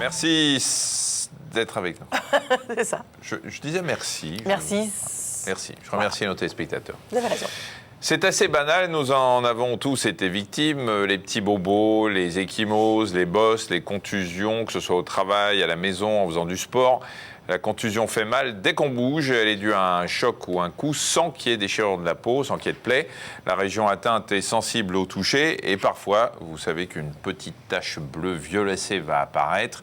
Merci d'être avec nous. C'est ça. Je disais merci. Merci. Merci. Je remercie nos téléspectateurs. Vous avez raison. C'est assez banal, nous en avons tous été victimes, les petits bobos, les ecchymoses, les bosses, les contusions, que ce soit au travail, à la maison, en faisant du sport. La contusion fait mal dès qu'on bouge, elle est due à un choc ou un coup sans qu'il y ait déchirure de la peau, sans qu'il y ait de plaie. La région atteinte est sensible au toucher et parfois, vous savez qu'une petite tache bleue violacée va apparaître.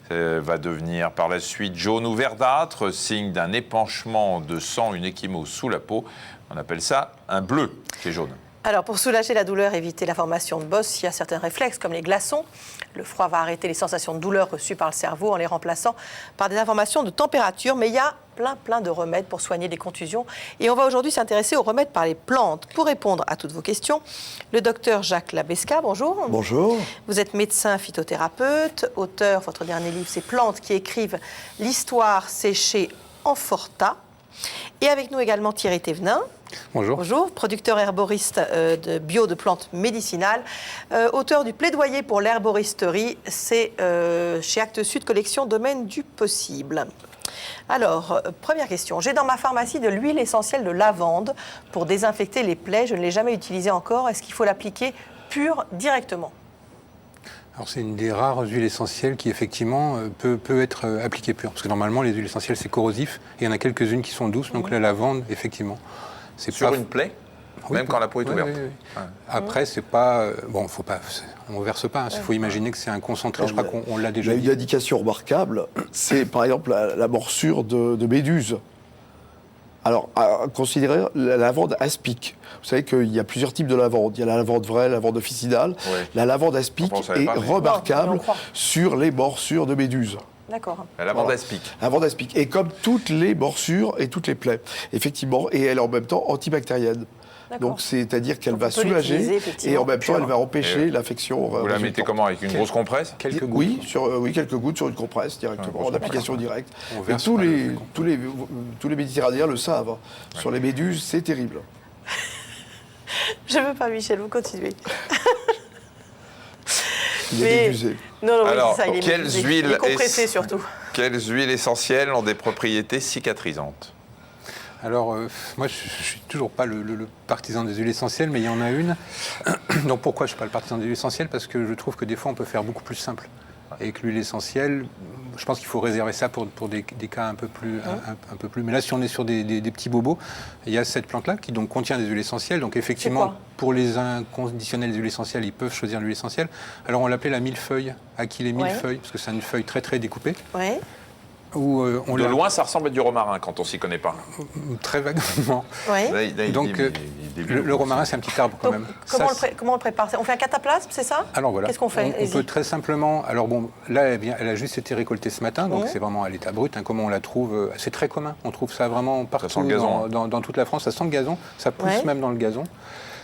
Va devenir par la suite jaune ou verdâtre, signe d'un épanchement de sang, une ecchymose sous la peau. On appelle ça un bleu qui est jaune. Alors, pour soulager la douleur, éviter la formation de bosses, il y a certains réflexes comme les glaçons. Le froid va arrêter les sensations de douleur reçues par le cerveau en les remplaçant par des informations de température. Mais il y a plein de remèdes pour soigner des contusions. Et on va aujourd'hui s'intéresser aux remèdes par les plantes. Pour répondre à toutes vos questions, le docteur Jacques Labesca, bonjour. Bonjour. Vous êtes médecin phytothérapeute, auteur, votre dernier livre, c'est Plantes qui écrivent l'histoire séchée en Forta. Et avec nous également Thierry Thévenin. Bonjour. Bonjour, producteur herboriste de bio de plantes médicinales, auteur du plaidoyer pour l'herboristerie, c'est chez Actes Sud, collection Domaine du possible. Alors, première question, j'ai dans ma pharmacie de l'huile essentielle de lavande pour désinfecter les plaies, je ne l'ai jamais utilisée encore, est-ce qu'il faut l'appliquer pure directement ? Alors c'est une des rares huiles essentielles qui effectivement peut être appliquée pure. Parce que normalement les huiles essentielles c'est corrosif et il y en a quelques-unes qui sont douces, donc la lavande effectivement. C'est sur une plaie, oui, même quand la peau est ouverte. Oui. Ouais. Après c'est pas... Bon, faut pas... On ne verse pas, il faut imaginer que c'est un concentré, je crois qu'on l'a déjà dit. Il y a une indication remarquable, c'est par exemple la morsure de méduse. Alors, à considérer la lavande aspic. Vous savez qu'il y a plusieurs types de lavande. Il y a la lavande vraie, la lavande officinale. Ouais. La lavande aspic est remarquable sur les morsures de méduses. D'accord. La lavande aspic. La lavande aspic. Et comme toutes les morsures et toutes les plaies, effectivement, et elle est en même temps antibactérienne. Donc, c'est-à-dire qu'elle va soulager et en même temps, elle va empêcher l'infection. Vous la mettez comment ? Avec une grosse compresse ? Quelques gouttes. Oui, quelques gouttes sur une compresse directement, en application directe. Et tous les Méditerranéens le savent. Sur les méduses, c'est terrible. Je ne veux pas, Michel, vous continuez. Il est médusé. Non, alors, ça, il est compressé surtout. Quelles huiles essentielles ont des propriétés cicatrisantes ? Alors, moi, je ne suis toujours pas le partisan des huiles essentielles, mais il y en a une. Donc, pourquoi je ne suis pas le partisan des huiles essentielles ? Parce que je trouve que des fois, on peut faire beaucoup plus simple. Et que l'huile essentielle, je pense qu'il faut réserver ça pour des cas un peu plus... Mais là, si on est sur des petits bobos, il y a cette plante-là qui donc contient des huiles essentielles. Donc, effectivement, pour les inconditionnels des huiles essentielles, ils peuvent choisir l'huile essentielle. Alors, on l'appelait la millefeuille, Achillée millefeuille, parce que c'est une feuille très, très découpée. Oui. De loin, ça ressemble à du romarin quand on s'y connaît pas. Très vaguement. Oui. Donc, le romarin, c'est un petit arbre quand même. Comment on le prépare ? On fait un cataplasme, c'est ça ? Alors voilà. Qu'est-ce qu'on fait ? On peut très simplement... Alors bon, là, elle a juste été récoltée ce matin, donc c'est vraiment à l'état brut. Comment on la trouve ? C'est très commun. On trouve ça vraiment partout dans toute la France. Ça sent le gazon. Ça pousse même dans le gazon.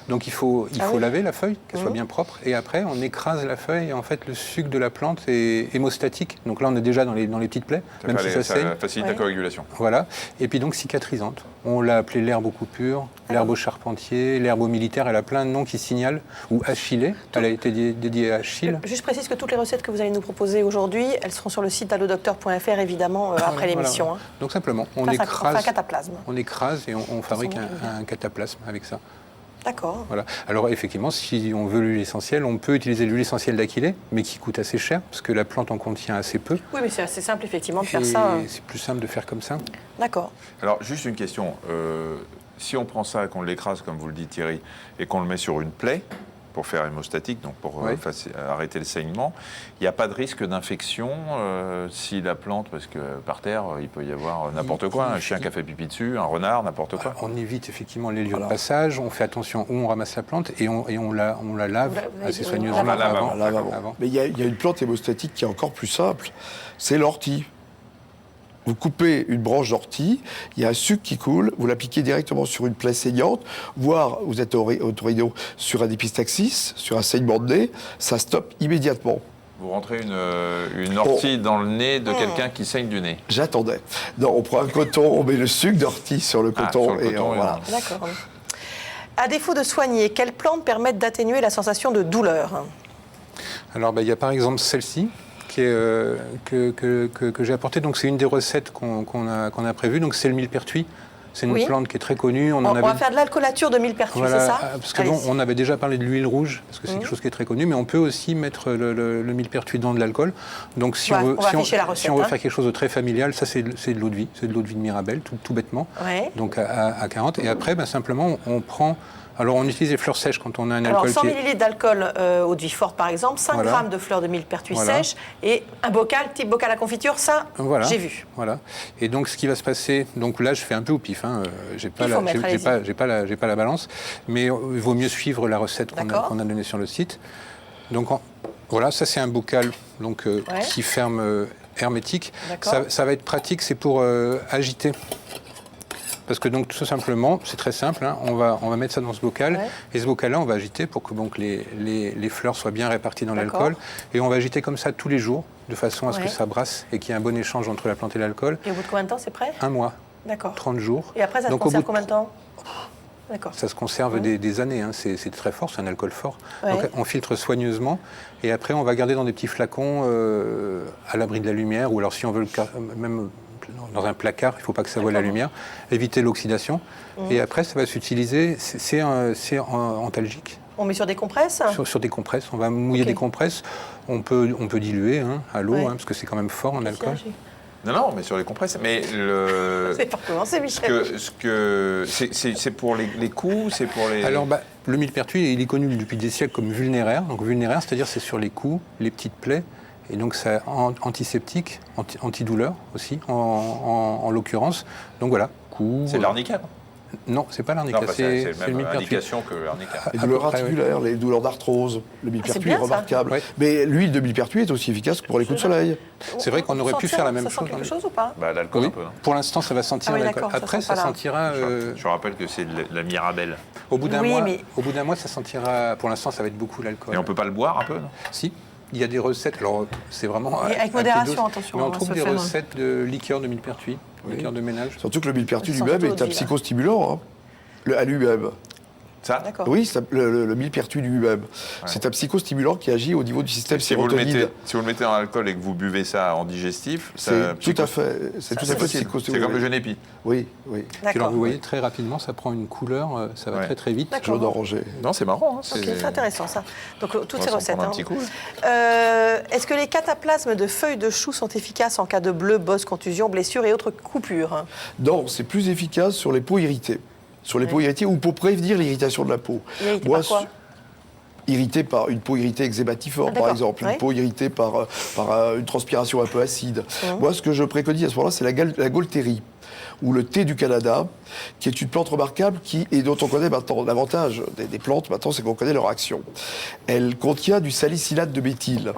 Donc il faut laver la feuille, qu'elle soit bien propre, et après on écrase la feuille, et en fait le sucre de la plante est hémostatique, donc là on est déjà dans les petites plaies, même si ça saigne. Ça facilite la coagulation. Voilà, et puis donc cicatrisante. On l'a appelée l'herbe au coupures, l'herbe au charpentier, l'herbe au militaire, elle a plein de noms qui signalent, ou Achillée, elle a été dédiée à Achille. Juste précise que toutes les recettes que vous allez nous proposer aujourd'hui, elles seront sur le site allodocteur.fr évidemment après l'émission. Voilà. Donc simplement, on écrase un cataplasme. On écrase et on fabrique un cataplasme avec ça. D'accord. Voilà. Alors effectivement, si on veut l'huile essentielle, on peut utiliser l'huile essentielle d'Achillée, mais qui coûte assez cher, parce que la plante en contient assez peu. Oui, mais c'est assez simple effectivement de faire ça. C'est plus simple de faire comme ça. D'accord. Alors juste une question, si on prend ça et qu'on l'écrase, comme vous le dites Thierry, et qu'on le met sur une plaie, pour faire hémostatique, donc pour arrêter le saignement. Il n'y a pas de risque d'infection si la plante, parce que par terre, il peut y avoir n'importe quoi, un chien qui a fait pipi dessus, un renard, n'importe quoi. On évite effectivement les lieux de passage, on fait attention où on ramasse la plante et on la lave assez soigneusement avant. Mais il y a une plante hémostatique qui est encore plus simple, c'est l'ortie. Vous coupez une branche d'ortie, il y a un suc qui coule, vous l'appliquez directement sur une plaie saignante, voire vous êtes au torino sur un épistaxis, sur un saignement de nez, ça stoppe immédiatement. Vous rentrez une ortie dans le nez de quelqu'un qui saigne du nez. J'attendais. Non, on prend un coton, on met le suc d'ortie sur le coton voilà. D'accord. À défaut de soigner, quelles plantes permettent d'atténuer la sensation de douleur ? Alors, il y a par exemple celle-ci, que j'ai apporté. Donc c'est une des recettes qu'on a prévues. Donc c'est le millepertuis. C'est une plante qui est très connue. On va faire de l'alcoolature de millepertuis, voilà, c'est ça? Parce que bon, on avait déjà parlé de l'huile rouge, parce que c'est quelque chose qui est très connu, mais on peut aussi mettre le millepertuis dans de l'alcool. Donc si on veut faire quelque chose de très familial, ça c'est de l'eau de vie. C'est de l'eau de vie de Mirabelle, tout bêtement. Ouais. Donc à 40. Et après, simplement, on prend... Alors, on utilise les fleurs sèches quand on a un alcool. Alors, 100 ml d'alcool eau de vie forte, par exemple, 5 grammes de fleurs de millepertuis sèches et un bocal, type bocal à confiture, ça, j'ai vu. Voilà. Et donc, ce qui va se passer, donc là, je fais un peu au pif, j'ai pas la balance, mais il vaut mieux suivre la recette qu'on a donnée sur le site. Donc, voilà, ça, c'est un bocal qui ferme hermétique. Ça va être pratique, c'est pour agiter. Parce que donc tout simplement, c'est très simple, on va mettre ça dans ce bocal, et ce bocal-là, on va agiter pour que donc, les fleurs soient bien réparties dans l'alcool, et on va agiter comme ça tous les jours, de façon à ce que ça brasse et qu'il y ait un bon échange entre la plante et l'alcool. Et au bout de combien de temps, c'est prêt? 1 mois, 30 jours. Et après, ça se conserve combien de temps? Ça se conserve des années, c'est très fort, c'est un alcool fort. Donc on filtre soigneusement, et après on va garder dans des petits flacons à l'abri de la lumière, ou alors si on veut même... dans un placard, il ne faut pas que ça voie la lumière, éviter l'oxydation. Et après, ça va s'utiliser, c'est antalgique. On met sur des compresses? Sur des compresses, on va mouiller des compresses. On peut diluer à l'eau, parce que c'est quand même fort en alcool. Non, mais sur les compresses. Mais c'est pas commencé, Michel. C'est pour les coups, c'est pour les... Alors, le millepertuis, il est connu depuis des siècles comme vulnéraire. Donc vulnéraire, c'est-à-dire c'est sur les coups, les petites plaies. Et donc, c'est antiseptique, antidouleur aussi, en l'occurrence. Donc voilà, coup... C'est l'arnica, non, c'est pas l'arnica, c'est le millepertuis. Indication que l'arnica. Les douleurs articulaires, les douleurs d'arthrose, le millepertuis est remarquable. Mais l'huile de millepertuis est aussi efficace que pour les coups de soleil. C'est vrai qu'on aurait pu faire la même chose. Ça sent quelque chose ou pas? L'alcool un peu. Pour l'instant, ça va sentir l'alcool. Après, ça sentira... Je rappelle que c'est de la Mirabelle. Au bout d'un mois, ça sentira... Pour l'instant, ça va être beaucoup l'alcool. Et on peut pas le boire un peu, non? Si. Il y a des recettes, alors c'est vraiment... Avec modération, attention. Mais on trouve des recettes de liqueur de millepertuis, liqueur de ménage. Surtout que le millepertuis lui-même est un psychostimulant, à lui-même. Ça? Oui, le millepertuis lui-même. C'est un psychostimulant qui agit au niveau du système sérotonine. Si vous le mettez dans l'alcool et que vous buvez ça en digestif, c'est tout à fait psychostimulant. C'est comme le genépi. Oui. Alors vous voyez, très rapidement, ça prend une couleur, ça va très vite. Jaune orangé. Non, c'est marrant. C'est intéressant ça. Donc toutes ces recettes. Est-ce que les cataplasmes de feuilles de chou sont efficaces en cas de bleus, bosses, contusions, blessures et autres coupures? Non, c'est plus efficace sur les peaux irritées. Sur les peaux irritées ou pour prévenir l'irritation de la peau. Irrité par une peau irritée eczématiforme, par exemple, une peau irritée par une transpiration un peu acide. Moi, ce que je préconise à ce moment-là, c'est la gaultérie, ou le thé du Canada, qui est une plante remarquable et dont on connaît maintenant l'avantage des plantes, maintenant, c'est qu'on connaît leur action. Elle contient du salicylate de méthyle.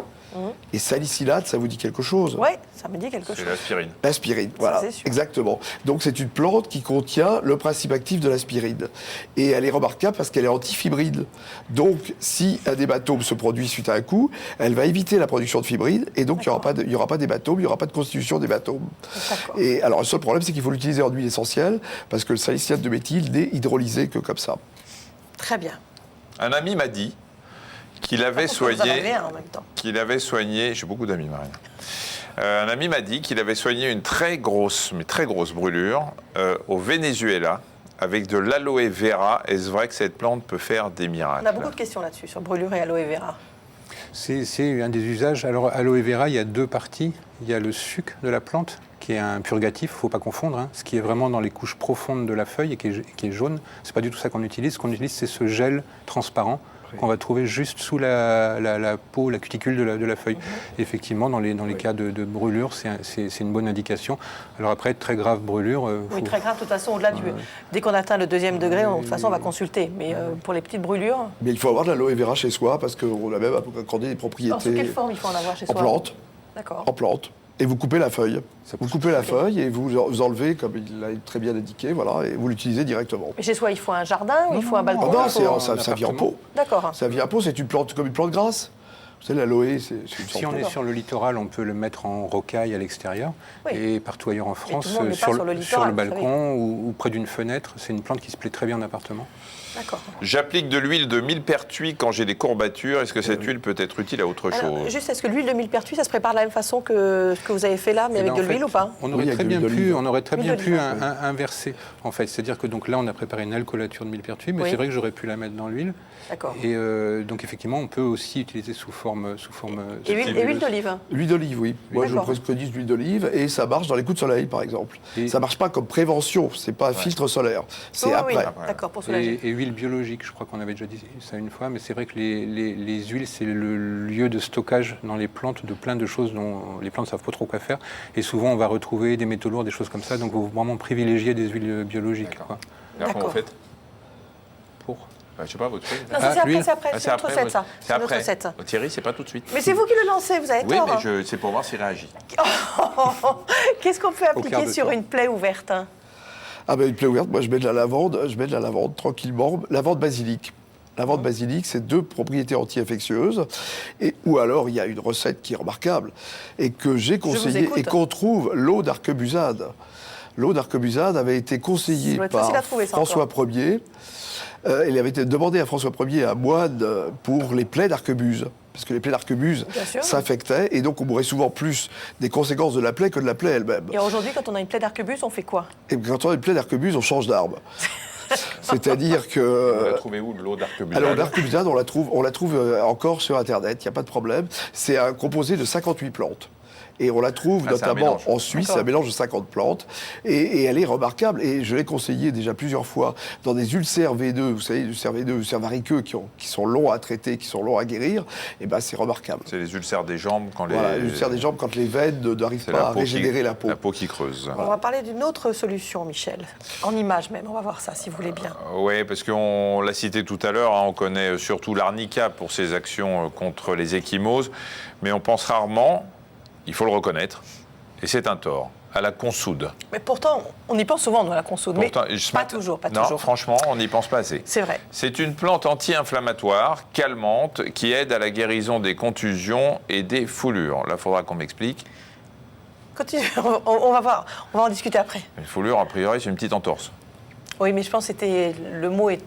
Et salicylate, ça vous dit quelque chose? Oui, ça me dit quelque chose. C'est l'aspirine. L'aspirine, voilà, exactement. Donc c'est une plante qui contient le principe actif de l'aspirine. Et elle est remarquable parce qu'elle est antifibrine. Donc si un hématome se produit suite à un coup, elle va éviter la production de fibrine, et donc il n'y aura pas d'hématome, il n'y aura pas de constitution d'hématome. Et alors le seul problème, c'est qu'il faut l'utiliser en huile essentielle, parce que le salicylate de méthyle n'est hydrolysé que comme ça. Très bien. Un ami m'a dit qu'il avait soigné, j'ai beaucoup d'amis, Marine. Un ami m'a dit qu'il avait soigné une très grosse brûlure au Venezuela avec de l'aloe vera. Est-ce vrai que cette plante peut faire des miracles? On a beaucoup de questions là-dessus, sur brûlure et aloe vera. C'est un des usages. Alors, aloe vera, il y a 2 parties. Il y a le suc de la plante, qui est un purgatif, il ne faut pas confondre, ce qui est vraiment dans les couches profondes de la feuille et qui est jaune. Ce n'est pas du tout ça qu'on utilise. Ce qu'on utilise, c'est ce gel transparent qu'on va trouver juste sous la peau, la cuticule de la feuille. Effectivement, dans les cas de brûlure, c'est une bonne indication. Alors après, très grave brûlure... très grave, de toute façon, au-delà dès qu'on atteint le 2e degré, de toute façon, on va consulter. Mais pour les petites brûlures... Mais il faut avoir de l'aloe vera chez soi, parce qu'on a même accordé des propriétés... Alors, sous quelle forme il faut en avoir chez soi? En plante. D'accord. En plante. Et vous coupez la feuille. Vous coupez la feuille et vous enlevez, comme il l'a très bien indiqué, voilà, et vous l'utilisez directement. Mais chez soi, il faut un jardin ou il faut un balcon? Non, ça vit en pot. D'accord. Ça vit en pot, c'est une plante comme une plante grasse. Vous savez, l'aloe, c'est une sorte Si on est sur le littoral, on peut le mettre en rocaille à l'extérieur. Oui. Et partout ailleurs en France, tout le monde met pas sur le littoral, sur le vous balcon ou près d'une fenêtre, c'est une plante qui se plaît très bien en appartement. D'accord. J'applique de l'huile de millepertuis quand j'ai des courbatures. Est-ce que cette huile peut être utile à autre Alors, chose? juste, est-ce que l'huile de millepertuis, ça se prépare de la même façon que ce que vous avez fait là, mais Eh avec ben, de en l'huile fait, ou pas? On aurait Oui, très avec bien de pu, l'huile. on aurait très Huile bien d'olive. pu inverser, en fait. C'est-à-dire que donc là, on a préparé une alcoolature de millepertuis, mais Oui. c'est vrai que j'aurais pu la mettre dans l'huile. D'accord. Et donc effectivement, on peut aussi utiliser sous forme Et huile d'olive? L'huile d'olive, oui. Moi, je D'accord. préconise l'huile d'olive et ça marche dans les coups de soleil, par exemple. Et- Ça marche pas comme prévention, c'est pas un filtre solaire, c'est Oui, après. oui, d'accord, pour soulager. Et huile biologique, je crois qu'on avait déjà dit ça une fois, mais c'est vrai que les huiles, c'est le lieu de stockage dans les plantes de plein de choses dont les plantes ne savent pas trop quoi faire. Et souvent, on va retrouver des métaux lourds, des choses comme ça. Donc, il faut vraiment privilégier des huiles biologiques. Quoi. Comment D'accord. vous faites? Pour... Je sais pas, votre huile. Non, ça, c'est après, l'huile. c'est après. Ah, C'est notre recette, ça. C'est C'est notre après. recette. Thierry, c'est pas tout de suite. Mais c'est vous qui le lancez, vous avez Oui, tort. mais c'est pour voir s'il réagit. Qu'est-ce qu'on peut quart appliquer de sur temps. une plaie ouverte? Ah ben une plaie ouverte, moi je mets de la lavande tranquillement, lavande basilic. Lavande basilic, c'est 2 propriétés anti-infectieuses. Ou alors, il y a une recette qui est remarquable et que j'ai conseillée écoute. et qu'on trouve, l'eau d'arquebusade. L'eau d'arquebusade avait été conseillée Ça doit être par facile à trouver, ça, François Ier. Il avait été demandé à François Ier, un moine, pour les plaies d'arquebuse. Parce que les plaies d'arquebuse Bien sûr. s'infectaient et donc on mourait souvent plus des conséquences de la plaie que de la plaie elle-même. Et aujourd'hui, quand on a une plaie d'arquebuse, on fait quoi? Et quand on a une plaie d'arquebuse, on change d'arbre. C'est-à-dire Vous que... la trouvez où, de l'eau d'arquebusade? Alors l'arquebusade, on la trouve encore sur Internet, il n'y a pas de problème. C'est un composé de 58 plantes. Et on la trouve Ah, c'est un notamment mélange. en Suisse, D'accord. un mélange de 50 plantes. Et elle est remarquable. Et je l'ai conseillée déjà plusieurs fois dans des ulcères V2. Vous savez, les ulcères V2, ulcères variqueux qui sont longs à traiter, qui sont longs à guérir. Et ben c'est remarquable. C'est les ulcères des jambes quand Voilà, les ulcères des jambes quand les veines n'arrivent c'est pas à peau régénérer la peau. La peau qui creuse. On va parler d'une autre solution, Michel. En image même, on va voir ça, si vous voulez bien. Oui, parce qu'on l'a cité tout à l'heure, on connaît surtout l'arnica pour ses actions contre les ecchymoses, mais on pense rarement, il faut le reconnaître, et c'est un tort, à la consoude. Mais pourtant, on y pense souvent, nous, à la consoude. Mais Pourtant, pas toujours, pas non, toujours. franchement, on n'y pense pas assez. C'est vrai. C'est une plante anti-inflammatoire, calmante, qui aide à la guérison des contusions et des foulures. Là, il faudra qu'on m'explique. Continue, on va voir, on va en discuter après. Une foulure, a priori, c'est une petite entorse. Oui, mais je pense que c'était le mot est.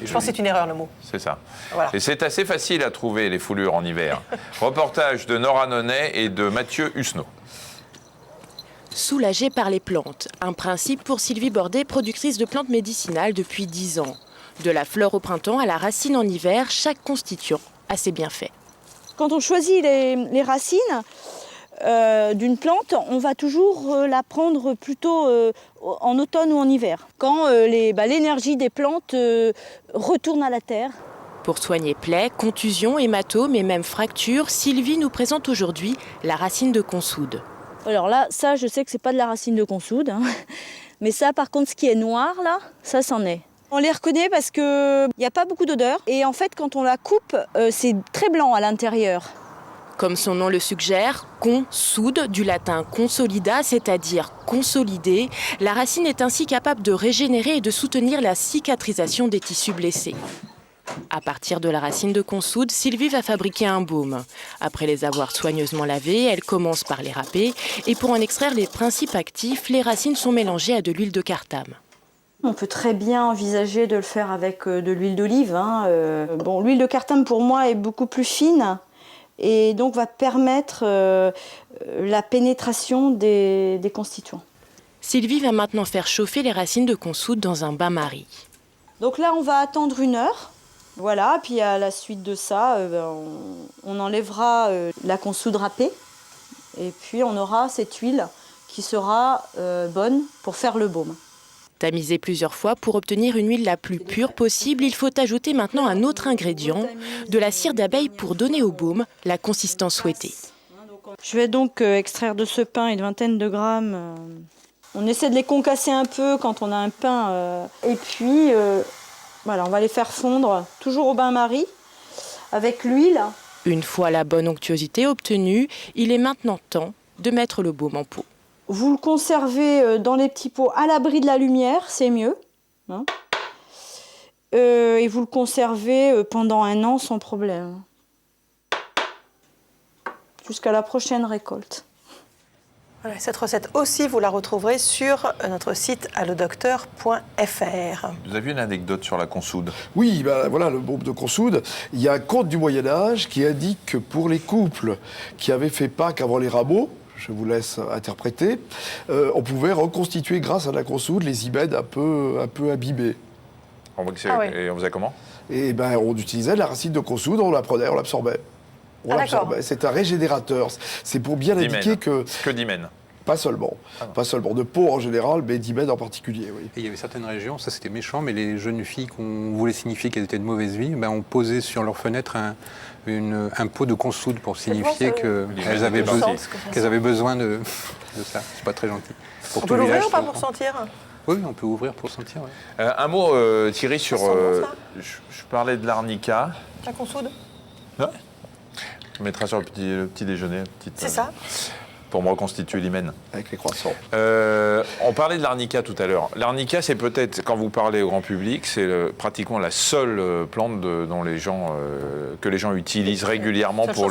Je pense que c'est une erreur, le mot. C'est ça. Voilà. Et c'est assez facile à trouver, les foulures en hiver. Reportage de Nora Nonnet et de Mathieu Husneau. Soulagée par les plantes, un principe pour Sylvie Bordet, productrice de plantes médicinales depuis 10 ans. De la fleur au printemps à la racine en hiver, chaque constituant a ses bienfaits. Quand on choisit les racines d'une plante, on va toujours la prendre plutôt en automne ou en hiver, quand l'énergie des plantes retourne à la terre. Pour soigner plaies, contusions, hématomes et même fractures, Sylvie nous présente aujourd'hui la racine de consoude. Alors là, ça, je sais que c'est pas de la racine de consoude, hein. Mais ça, par contre, ce qui est noir là, ça c'en est. On les reconnaît parce qu'il n'y a pas beaucoup d'odeur. Et en fait, quand on la coupe, c'est très blanc à l'intérieur. Comme son nom le suggère, consoude, du latin consolida, c'est-à-dire consolider, la racine est ainsi capable de régénérer et de soutenir la cicatrisation des tissus blessés. À partir de la racine de consoude, Sylvie va fabriquer un baume. Après les avoir soigneusement lavés, elle commence par les râper et pour en extraire les principes actifs, les racines sont mélangées à de l'huile de cartame. On peut très bien envisager de le faire avec de l'huile d'olive, hein. Bon, l'huile de cartame pour moi est beaucoup plus fine et donc va permettre la pénétration des constituants. Sylvie va maintenant faire chauffer les racines de consoude dans un bain-marie. Donc là, on va attendre 1 heure. Voilà, puis à la suite de ça, on enlèvera la consoude râpée et puis on aura cette huile qui sera bonne pour faire le baume. Tamisée plusieurs fois pour obtenir une huile la plus pure possible, il faut ajouter maintenant un autre ingrédient, de la cire d'abeille pour donner au baume la consistance souhaitée. Je vais donc extraire de ce pain une vingtaine de grammes. On essaie de les concasser un peu quand on a un pain. Et puis, voilà, on va les faire fondre toujours au bain-marie avec l'huile. Une fois la bonne onctuosité obtenue, il est maintenant temps de mettre le baume en pot. Vous le conservez dans les petits pots à l'abri de la lumière, c'est mieux. Hein. Et vous le conservez pendant 1 an sans problème. jusqu'à la prochaine récolte. Voilà, cette recette aussi, vous la retrouverez sur notre site alledocteur.fr. Vous avez une anecdote sur la consoude? Oui, ben voilà, le baume de consoude. Il y a un conte du Moyen-Âge qui indique que pour les couples qui avaient fait Pâques avant les rameaux, je vous laisse interpréter, on pouvait reconstituer grâce à la consoude les hymen un peu abîmés. Et on faisait comment? Et ben on utilisait la racine de consoude, on la prenait, on l'absorbait. D'accord. C'est un régénérateur. C'est pour bien indiquer que... Que d'hymen. Pas seulement. Pas seulement. De peau en général, mais d'hymen en particulier, oui. Et il y avait certaines régions, ça c'était méchant, mais les jeunes filles qu'on voulait signifier qu'elles étaient de mauvaise vie, ben, on posait sur leur fenêtre un pot de consoude pour signifier qu'elles avaient besoin de ça. C'est pas très gentil. On peut l'ouvrir ou pas pour sentir? Oui, on peut ouvrir pour sentir. Ouais. Un mot, Thierry, sur... je parlais de l'arnica. La consoude? Ouais. On mettra sur le petit déjeuner. C'est ça. Pour me reconstituer l'hymen. Avec les croissants. On parlait de l'arnica tout à l'heure. L'arnica, c'est peut-être, quand vous parlez au grand public, c'est pratiquement la seule plante que les gens utilisent régulièrement pour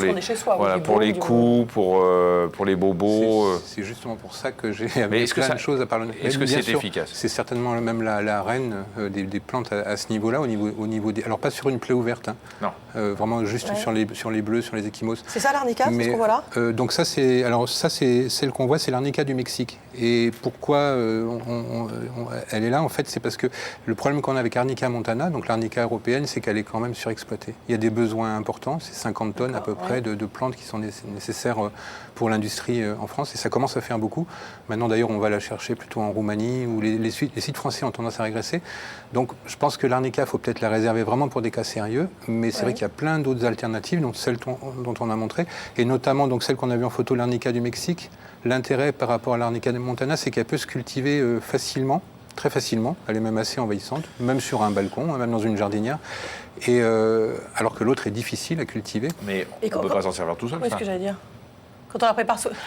les coups, pour les bobos. C'est justement pour ça que j'ai amené plein de choses à parler. Est-ce que c'est efficace? C'est certainement même la reine des plantes à ce niveau-là, au niveau des... Alors pas sur une plaie ouverte, hein. Non. Vraiment juste sur les bleus, sur les ecchymoses. C'est ça l'arnica, c'est ce qu'on voit là? Donc ça, c'est celle qu'on voit, c'est l'arnica du Mexique. Et pourquoi elle est là, en fait, c'est parce que le problème qu'on a avec Arnica montana, donc l'arnica européenne, c'est qu'elle est quand même surexploitée. Il y a des besoins importants, c'est 50 tonnes à peu près de plantes qui sont nécessaires pour l'industrie en France, et ça commence à faire beaucoup. Maintenant, d'ailleurs, on va la chercher plutôt en Roumanie, où les sites français ont tendance à régresser. Donc, je pense que l'arnica, il faut peut-être la réserver vraiment pour des cas sérieux, mais c'est vrai qu'il y a plein d'autres alternatives, donc celles dont on a montré, et notamment donc celle qu'on a vue en photo, l'arnica du Mexique. L'intérêt par rapport à l'arnica montana, c'est qu'elle peut se cultiver facilement, très facilement. Elle est même assez envahissante, même sur un balcon, même dans une jardinière. Et alors que l'autre est difficile à cultiver. Mais on ne peut pas s'en servir tout seul. Oui, ce que j'allais dire. Quand on la prépare, soi-même,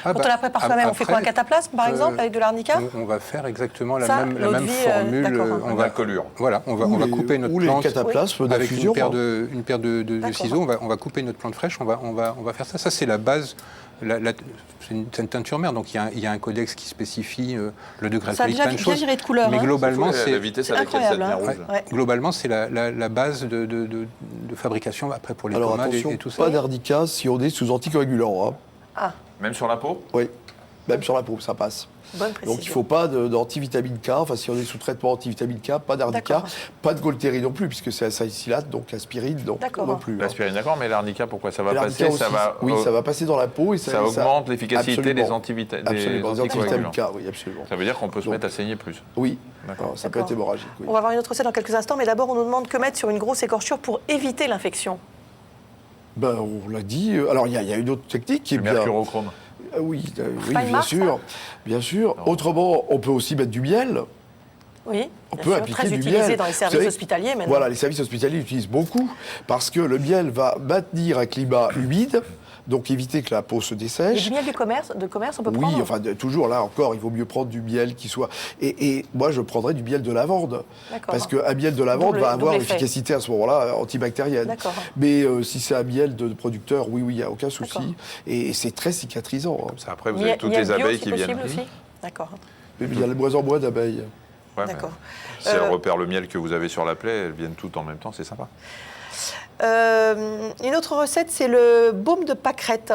on fait après, quoi, un cataplasme par exemple, avec de l'arnica? On va faire exactement la même formule. On va colure. Voilà, on va couper notre plante. Ou les cataplasmes avec d'infusion. une paire de ciseaux, on va couper notre plante fraîche, on va faire ça. Ça, c'est la base. C'est une teinture mère, donc il y a un codex qui spécifie le degré alcoolique, plein de choses. Viré de couleur. Mais globalement, c'est la vitesse à laquelle ça devient rouge. Globalement, c'est la base de fabrication après pour les pommades et tout ça. Pas d'arnica si on est sous anticoagulant. Hein. Ah. Même sur la peau? Oui, même sur la peau, ça passe. Bonne précision. Donc il ne faut pas d'antivitamine K, enfin si on est sous traitement antivitamine K, pas d'arnica, pas de Golteri non plus, puisque c'est un salicylate, donc l'aspirine non plus. L'aspirine, d'accord, mais l'arnica, pourquoi ça va passer aussi, ça va passer dans la peau et ça augmente l'efficacité des antivitamines. Absolument, des antivitamines K, oui, absolument. Ça veut dire qu'on peut se mettre à saigner plus. Oui, ça peut être hémorragique. Oui. On va voir une autre recette dans quelques instants, mais d'abord on nous demande que mettre sur une grosse écorchure pour éviter l'infection. Ben, on l'a dit. Alors il y a une autre technique qui est bien. Mercurochrome. Oui, bien sûr. Non. Autrement, on peut aussi mettre du miel. Oui, on peut appliquer très du utilisé miel. dans les services hospitaliers maintenant. Voilà, les services hospitaliers l'utilisent beaucoup parce que le miel va maintenir un climat humide, donc éviter que la peau se dessèche. Et du miel de commerce, on peut prendre? Oui, enfin, toujours là encore, il vaut mieux prendre du miel qui soit... Et moi, je prendrais du miel de lavande. Parce qu'un miel de lavande va avoir l'efficacité à ce moment-là antibactérienne. Mais si c'est un miel de producteur, oui, il n'y a aucun souci. Et c'est très cicatrisant. Hein. Après, vous avez toutes les abeilles qui viennent. Aussi. D'accord. Mais il y a de moins en moins d'abeilles. Ouais, d'accord. Si elles repèrent le miel que vous avez sur la plaie, elles viennent toutes en même temps, c'est sympa. Une autre recette, c'est le baume de pâquerette.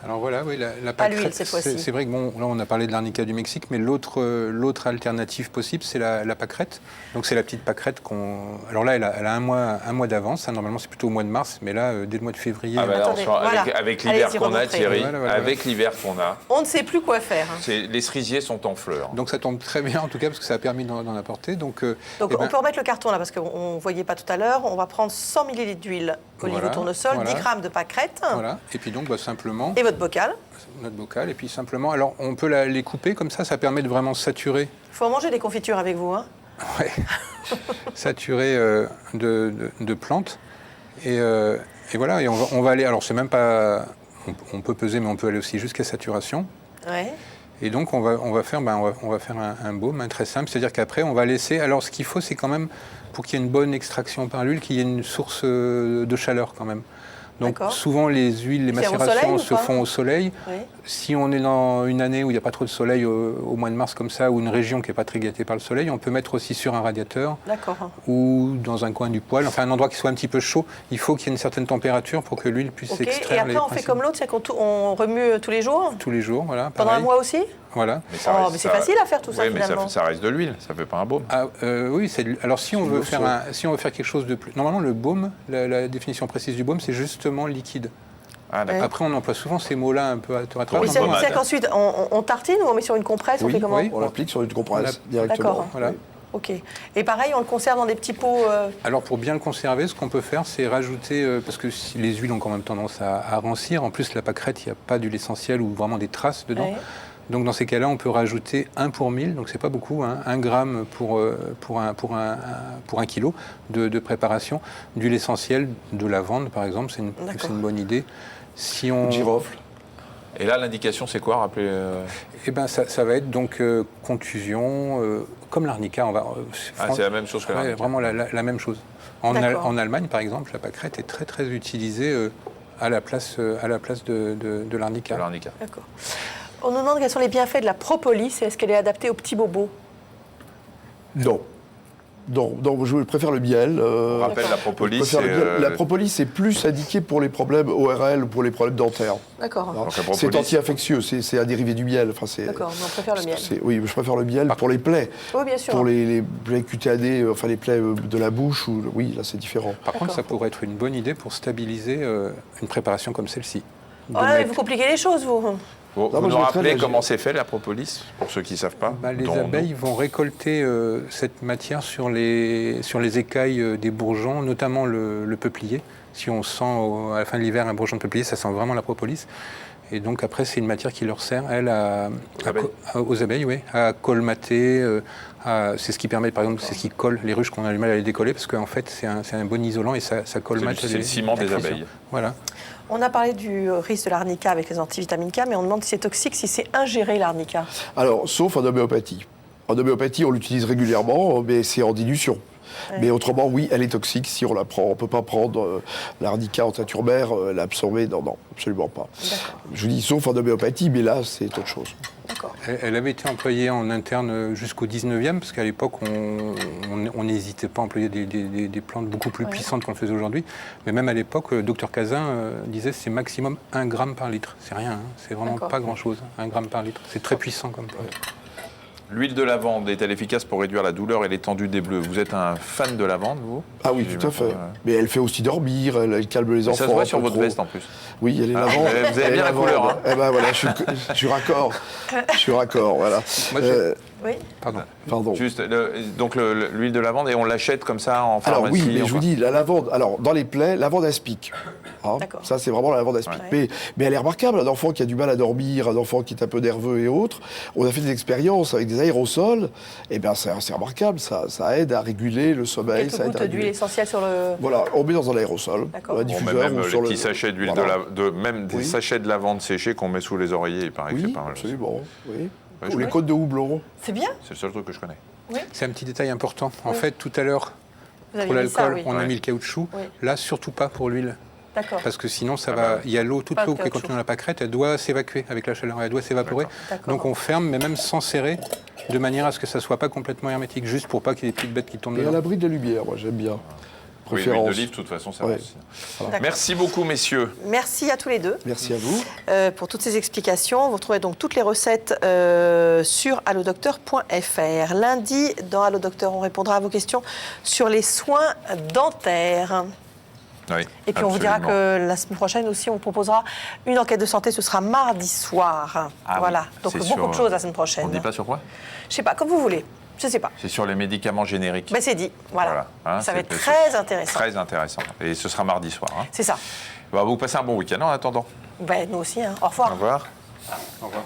Alors voilà, oui, la pâquerette, c'est vrai que bon, là on a parlé de l'arnica du Mexique, mais l'autre alternative possible, c'est la pâquerette. Donc c'est la petite pâquerette qu'on... Alors là, elle a un mois d'avance, hein. Normalement c'est plutôt au mois de mars, mais là, dès le mois de février... Avec l'hiver qu'on a, Thierry, avec l'hiver qu'on a... On ne sait plus quoi faire. Les cerisiers sont en fleurs. Donc ça tombe très bien en tout cas, parce que ça a permis d'en apporter. Donc on peut remettre le carton là, parce qu'on ne voyait pas tout à l'heure. On va prendre 100 ml d'huile olive ou tournesol, 10 grammes de pâquerette. Voilà, et puis donc simplement... Et votre bocal. Notre bocal, et puis simplement, alors on peut les couper comme ça permet de vraiment saturer. Il faut manger des confitures avec vous, hein. Ouais. Saturer de plantes. Et voilà, et on va aller, alors c'est même pas, on peut peser, mais on peut aller aussi jusqu'à saturation. Ouais. Et donc on va faire un baume très simple, c'est-à-dire qu'après on va laisser, alors ce qu'il faut c'est quand même, pour qu'il y ait une bonne extraction par l'huile, qu'il y ait une source de chaleur quand même. Donc D'accord. souvent les huiles, les C'est au macérations soleil ou se pas font au soleil. Oui. Si on est dans une année où il n'y a pas trop de soleil au mois de mars comme ça, ou une région qui n'est pas très gâtée par le soleil, on peut mettre aussi sur un radiateur D'accord. ou dans un coin du poêle, enfin un endroit qui soit un petit peu chaud. Il faut qu'il y ait une certaine température pour que l'huile puisse Ok. Et s'extraire. après, on fait comme l'autre, c'est qu'on remue tous les jours. tous les jours, voilà. Pendant pareil. un mois aussi. Voilà. Mais ça Oh, reste- mais c'est ça- facile à faire tout ça Oui, mais finalement. ça reste de l'huile, ça fait pas un baume. Ah, oui, alors si on C'est veut l'eau faire chaude. si on veut faire quelque chose de plus, normalement le baume, la définition précise du baume, c'est justement liquide. Ah, d'accord. Après, on emploie souvent ces mots-là un peu à tour à tour. Oui, Mais c'est- Non, c'est-à-dire qu'ensuite, on tartine ou on met sur une compresse, on Oui, fait comment oui. On l'applique sur une compresse D'accord. directement. Voilà. Oui. Ok. Et pareil, on le conserve dans des petits pots. Alors pour bien le conserver, ce qu'on peut faire, c'est rajouter, parce que si les huiles ont quand même tendance à rancir, en plus la pâquerette, il n'y a pas d'huile essentielle ou vraiment des traces dedans. Ouais. Donc dans ces cas-là, on peut rajouter 1 pour 1000, donc c'est pas beaucoup, hein, 1 gramme pour un kilo de préparation d'huile essentielle, de lavande par exemple, c'est D'accord. une bonne idée. Si on... Girofle. Et là, l'indication, c'est quoi? Rappelez. Eh ben ça va être donc contusion, comme l'arnica. C'est la même chose que Ouais, l'arnica. vraiment la même chose. D'accord. En Allemagne, par exemple, la pâquerette est très très utilisée à la place de l'arnica. de l'arnica. D'accord. On nous demande quels sont les bienfaits de la propolis et est-ce qu'elle est adaptée aux petits bobos? Non. Non, je préfère le miel. On rappelle la je propolis. préfère le c'est, miel. La propolis, c'est plus indiqué pour les problèmes ORL ou pour les problèmes dentaires. D'accord. Hein. Donc la propolis- C'est anti-infectieux, c'est un dérivé du miel. Enfin, D'accord, mais on préfère le miel. Oui, je préfère le miel pour les plaies. Oui, bien sûr. Pour les plaies cutanées, enfin les plaies de la bouche, oui, là c'est différent. Par contre, D'accord. ça pourrait être une bonne idée pour stabiliser une préparation comme celle-ci. De Ouais, mettre- vous compliquez les choses, vous. Vous moi, nous je mettrais rappelez la- comment c'est fait la propolis, pour ceux qui ne savent pas? Les dont- abeilles vont récolter cette matière sur les écailles des bourgeons, notamment le peuplier. Si on sent à la fin de l'hiver un bourgeon de peuplier, ça sent vraiment la propolis. Et donc après, c'est une matière qui leur sert, elle, aux abeilles, oui, à colmater. C'est ce qui permet, par exemple, c'est ce qui colle les ruches qu'on a du mal à les décoller, parce qu'en fait, c'est un bon isolant et ça colmate. C'est le ciment des fissions. abeilles. Voilà. On a parlé du risque de l'arnica avec les antivitamines K, mais on demande si c'est toxique, si c'est ingéré l'arnica. Alors, sauf en homéopathie. En homéopathie, on l'utilise régulièrement, mais c'est en dilution. Ouais. Mais autrement, oui, elle est toxique si on la prend. On ne peut pas prendre l'arnica en teinture mère, l'absorber. Non, absolument pas. D'accord. Je vous dis, sauf en homéopathie, mais là, c'est autre chose. D'accord. Elle avait été employée en interne jusqu'au 19e, parce qu'à l'époque, on n'hésitait pas à employer des plantes beaucoup plus Ouais. puissantes qu'on le faisait aujourd'hui. Mais même à l'époque, le docteur Cazin disait c'est maximum 1 gramme par litre. C'est rien, hein. C'est vraiment D'accord. pas grand-chose, 1 gramme par litre. C'est très puissant comme plante. L'huile de lavande est-elle efficace pour réduire la douleur et l'étendue des bleus? Vous êtes un fan de lavande, vous? Ah oui, tout à fait. Mais elle fait aussi dormir, elle calme les Mais enfants. ça se voit un sur peu votre trop. veste en plus. Oui, elle est Ah, lavande. vous avez Elle est bien la lavande. couleur, hein. Eh ben voilà, je suis raccord. Je suis raccord, voilà. Moi, Oui. Pardon. Pardon. Juste, donc l'huile de lavande, et on l'achète comme ça en Alors pharmacie? oui, mais je vous dis, la lavande, alors dans les plaies, lavande aspic. Hein, D'accord. ça, c'est vraiment la lavande aspic. Ouais. Mais elle est remarquable. Un enfant qui a du mal à dormir, un enfant qui est un peu nerveux et autres, on a fait des expériences avec des aérosols, et bien c'est remarquable, ça aide à réguler le sommeil. Quelques ça aide à gouttes d'huile réguler. essentielle sur le. Voilà, on met dans un aérosol, D'accord. un Bon, On met diffuseur même ou les sur le... petits sachets d'huile Voilà. même des Oui. sachets de lavande séchée qu'on met sous les oreillers, il paraît que Oui, c'est pas mal. absolument, oui. Ouais, Ou je les connais. côtes de houblon. C'est bien. C'est le seul truc que je connais. C'est un petit détail important. En Oui. fait, tout à l'heure, Vous pour avez mis ça, l'alcool, oui. on a Ouais. mis le caoutchouc. Oui. Là, surtout pas pour l'huile. D'accord. Parce que sinon, ça Ah va. bah. Il y a l'eau, toute Pas de l'eau qui est caoutchouc. contenue dans la pâquerette, elle doit s'évacuer avec la chaleur, elle doit s'évaporer. D'accord. Donc on ferme, mais même sans serrer, de manière à ce que ça soit pas complètement hermétique, juste pour pas qu'il y ait des petites bêtes qui tombent Et à dedans. l'abri de la lumière, moi j'aime bien. Oui, l'huile Préférence. d'olive, de toute façon, ça Ouais. va aussi. D'accord. Merci beaucoup, messieurs. Merci à tous les deux Merci à vous. pour toutes ces explications. Vous retrouvez donc toutes les recettes sur allodocteur.fr. Lundi, dans Allo Docteur, on répondra à vos questions sur les soins dentaires. Oui, Et puis on vous dira absolument. que la semaine prochaine aussi, on vous proposera une enquête de santé. Ce sera mardi soir. Ah oui, voilà. Donc c'est beaucoup sur- de choses la semaine prochaine. On ne dit pas sur quoi? Je sais pas, comme vous voulez. Je sais pas. C'est sur les médicaments génériques. Mais c'est dit. Voilà. Hein, Ça va c'est- être très intéressant. Très intéressant. Et ce sera mardi soir. Hein. C'est ça. Bah, vous passez un bon week-end en attendant. Ben, nous aussi. Hein. Au revoir. Au revoir. Au revoir.